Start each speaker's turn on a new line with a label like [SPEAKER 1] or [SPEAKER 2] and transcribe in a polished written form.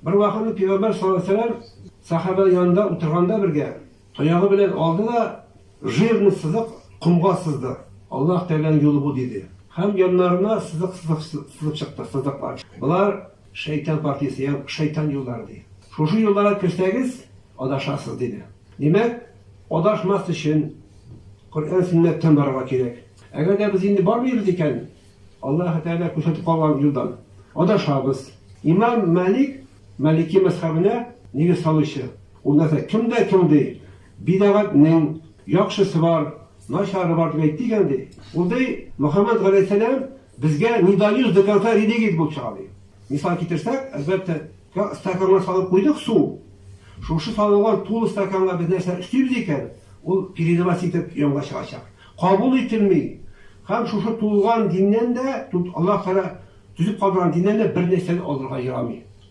[SPEAKER 1] Bir vaqtda Peygamber sallallohu alayhi vasallam sahabe yanında oturganda birge tayağı bilen aldı da jırni sızık kumga sızdı. Allah Teala'nın yolu bu dedi. Hem yanlarına sızık çıktı, sızıklar. Bunlar şeytan partisi, yani şeytan yolları değil. Şu yollara kösteğiz, adaşasız dedi. Demek, adaşması için Kur'an sünnetten barığa gerek. Eğer de biz şimdi barmıyoruz iken, Allah Teala köşetip kalan yoldan adaşabız. İmam Maliki mezhebine nege salışı. Onda kimde kim değil. Bid'atning yaxshisi var, naşarı var deb aytgandi. Unda Muhammed Aleyhisselam bizga nidali zakatlar edegi bu çağırdı. Misal keltirsak, albatta stakanga salib qo'ydik suv. Shu solingan to'la stakanga biz narsa istaymiz ekan, u передавать etib yonga chiqacak. Qabul etilmay. Ham shu to'lgan dindan da Allah Taala tuzib qolgan dindan da bir narsani oldirga yaramay.